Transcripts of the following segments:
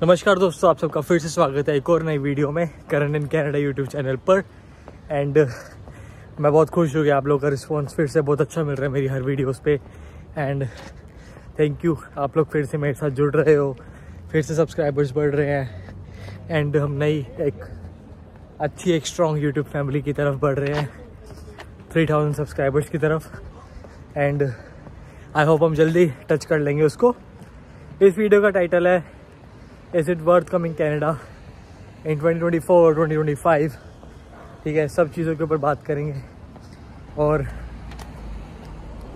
नमस्कार दोस्तों, आप सबका फिर से स्वागत है एक और नई वीडियो में करण इन कनाडा यूट्यूब चैनल पर। एंड मैं बहुत खुश हूँ कि आप लोगों का रिस्पांस फिर से बहुत अच्छा मिल रहा है मेरी हर वीडियोस पे। एंड थैंक यू, आप लोग फिर से मेरे साथ जुड़ रहे हो, फिर से सब्सक्राइबर्स बढ़ रहे हैं। एंड हम नई एक स्ट्रॉन्ग यूट्यूब फैमिली की तरफ बढ़ रहे हैं, 3000 सब्सक्राइबर्स की तरफ। एंड आई होप हम जल्दी टच कर लेंगे उसको। इस वीडियो का टाइटल है is it worth coming Canada in 2024 और 2025। ठीक है, सब चीज़ों के ऊपर बात करेंगे और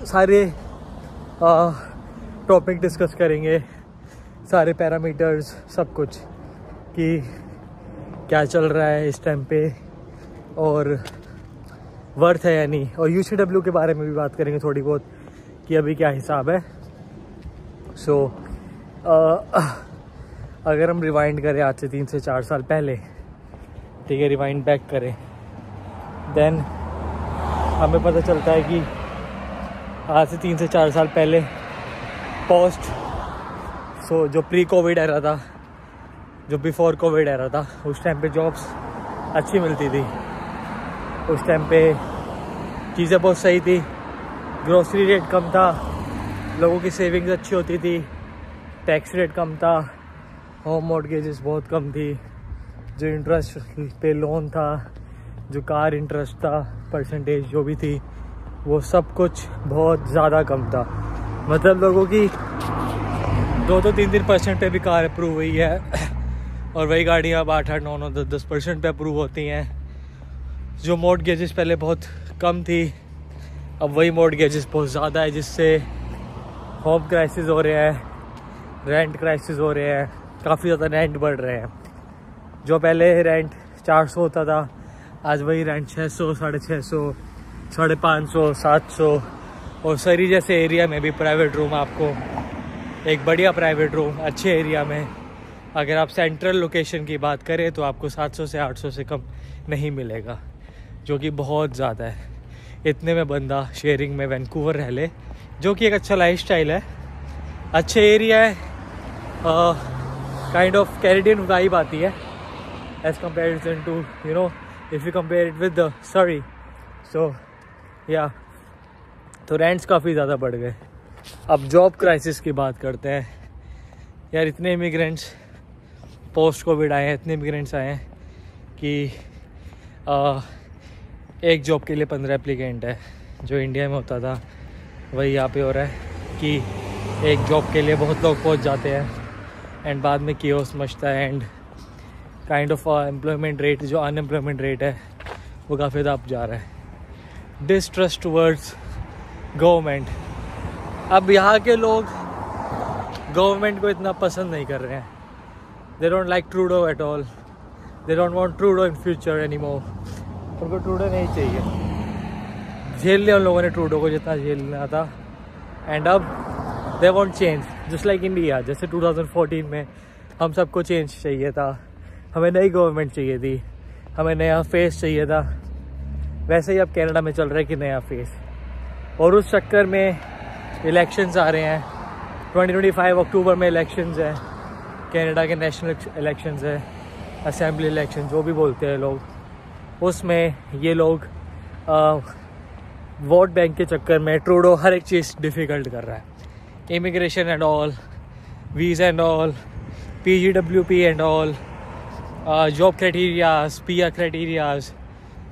सारे टॉपिक डिस्कस करेंगे, सारे पैरामीटर्स, सब कुछ कि क्या चल रहा है इस टाइम पे और वर्थ है या नहीं। और UCW के बारे में भी बात करेंगे थोड़ी बहुत कि अभी क्या हिसाब है। सो अगर हम रिवाइंड करें आज से 3 से 4 साल पहले, ठीक है, रिवाइंड बैक करें, देन हमें पता चलता है कि आज से 3 से 4 साल पहले जो प्री कोविड एरा था, जो बिफोर कोविड एरा था, उस टाइम पे जॉब्स अच्छी मिलती थी। उस टाइम पे चीज़ें बहुत सही थी, ग्रोसरी रेट कम था, लोगों की सेविंग्स अच्छी होती थी, टैक्स रेट कम था, होम मॉर्गेजेस बहुत कम थी, जो इंटरेस्ट पे लोन था, जो कार इंटरेस्ट था, परसेंटेज जो भी थी, वो सब कुछ बहुत ज़्यादा कम था। मतलब लोगों की 2-3% पे भी कार अप्रूव हुई है और वही गाड़ियाँ अब 8-8, 9-9, 10% पे अप्रूव होती हैं। जो मॉर्गेजेस पहले बहुत कम थी, अब वही मॉर्गेजेस बहुत ज़्यादा है, जिससे होम क्राइसिस हो रहे हैं, रेंट क्राइसिस हो रहे हैं, काफ़ी ज़्यादा रेंट बढ़ रहे हैं। जो पहले रेंट 400 होता था, आज वही रेंट 600, 650, 550, 700। और शहरी जैसे एरिया में भी प्राइवेट रूम, आपको एक बढ़िया प्राइवेट रूम अच्छे एरिया में, अगर आप सेंट्रल लोकेशन की बात करें तो आपको 700 से 800 से कम नहीं मिलेगा, जो कि बहुत ज़्यादा है। इतने में बंदा शेयरिंग में वैंकूवर रह ले, जो कि एक अच्छा लाइफस्टाइल है, अच्छे एरिया है, काइंड ऑफ कैनेडियन वाइब आती है as comparison to if you compare it with sorry. So या तो रेंट्स काफ़ी ज़्यादा बढ़ गए। अब जॉब क्राइसिस की बात करते हैं यार। इतने इमिग्रेंट्स पोस्ट कोविड आए हैं, इतने इमिग्रेंट्स आए हैं कि एक जॉब के लिए 15 एप्लीकेंट है। जो इंडिया में होता था वही यहाँ पे हो रहा है कि एक जॉब के लिए बहुत लोग पहुँच जाते हैं एंड बाद में कियोस मचता है and kind of employment rate, जो अनएम्प्लॉयमेंट रेट है, वो काफ़ी ज़्यादा अप जा रहा है। डिसट्रस्ट टुवर्ड्स गवर्नमेंट। अब यहाँ के लोग गवर्नमेंट को इतना पसंद नहीं कर रहे हैं। They don't like Trudeau at all, they don't want Trudeau in future anymore. उनको ट्रूडो नहीं चाहिए। झेल लिया उन लोगों ने ट्रूडो को जितना झेलना था, एंड अब they want change, just like India. जैसे 2014 में हम सबको चेंज चाहिए था, हमें नई गवर्नमेंट चाहिए थी, हमें नया फेस चाहिए था, वैसे ही अब कनाडा में चल रहा है कि नया फेस। और उस चक्कर में इलेक्शंस आ रहे हैं। 2025 अक्टूबर में इलेक्शंस हैं, कनाडा के नेशनल इलेक्शंस है, असेंबली इलेक्शन जो भी बोलते हैं लोग। उसमें ये लोग वोट बैंक के चक्कर में ट्रूडो हर एक चीज़ डिफ़िकल्ट कर रहा है। Immigration and all, visa and all, PGWP and all, job criterias, PR criterias,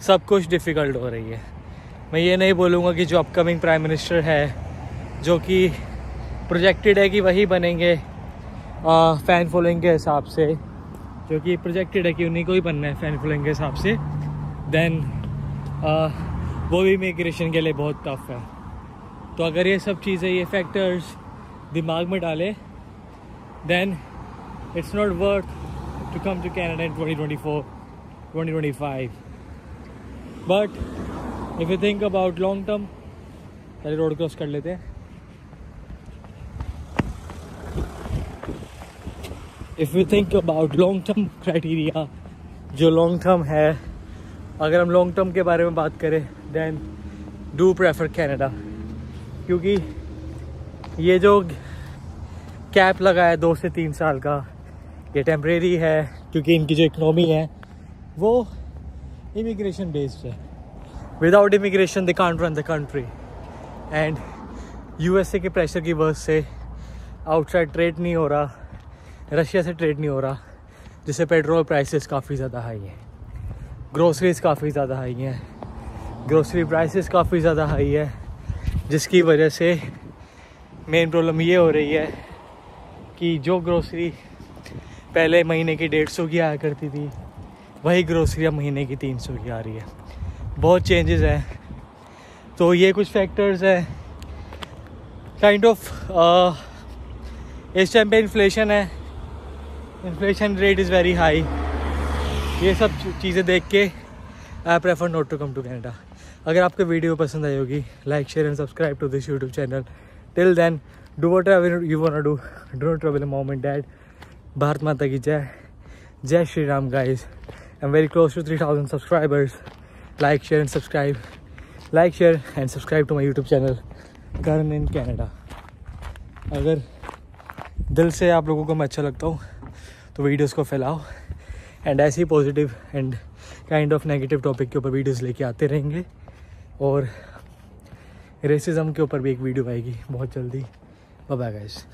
सब कुछ डिफ़िकल्ट हो रही है। मैं ये नहीं बोलूँगा कि जो अपकमिंग प्राइम मिनिस्टर है, जो कि प्रोजेक्टेड है कि वही बनेंगे फ़ैन फॉलोइंग के हिसाब से, जो कि प्रोजेक्टेड है कि उन्हीं को ही बनना है फ़ैन फॉलोइंग के हिसाब से, देन वो भी इमिग्रेशन के लिए बहुत टफ है। तो अगर ये सब चीज़ें, ये फैक्टर्स दिमाग में डाले, then it's not worth to come to Canada in 2024, 2025। But if you think about long term, पहले रोड क्रॉस कर लेते हैं। If you think about long term criteria, जो लॉन्ग टर्म है, अगर हम लॉन्ग टर्म के बारे में बात करें, देन डू प्रेफर कैनेडा। क्योंकि ये जो कैप लगा है 2 से 3 साल का, ये टेम्परेरी है क्योंकि इनकी जो इकनॉमी है वो इमिग्रेशन बेस्ड है। Without immigration they can't run the country. And USA के प्रेशर की वजह से आउटसाइड ट्रेड नहीं हो रहा, रशिया से ट्रेड नहीं हो रहा, जिससे पेट्रोल प्राइसेस काफ़ी ज़्यादा हाई हैं, ग्रोसरीज काफ़ी ज़्यादा हाई हैं, ग्रोसरी प्राइसेस काफ़ी ज़्यादा हाई है, जिसकी वजह से मेन प्रॉब्लम ये हो रही है कि जो ग्रोसरी पहले महीने की 150 की आया करती थी वही ग्रोसरी अब महीने की 300 की आ रही है। बहुत चेंजेस हैं। तो ये कुछ फैक्टर्स हैं काइंड ऑफ। इस टाइम पे इन्फ्लेशन है, inflation rate is very high. ये सब चीज़ें देख के I prefer not to come to Canada. अगर आपको वीडियो पसंद आई होगी, like share and subscribe to this YouTube channel. Till then do whatever you want to do, not trouble mom and dad. Bharat Mata की जय, जय Shri Ram guys. I am very close to 3000 subscribers. Like share and subscribe, like share and subscribe to my YouTube channel Karan in Canada. अगर दिल से आप लोगों को मैं अच्छा लगता हूँ तो वीडियोस को फैलाओ एंड ऐसे ही positive and kind of negative topic के ऊपर वीडियोस लेके आते रहेंगे। और रेसिज्म के ऊपर भी एक वीडियो आएगी बहुत जल्दी। Bye bye guys.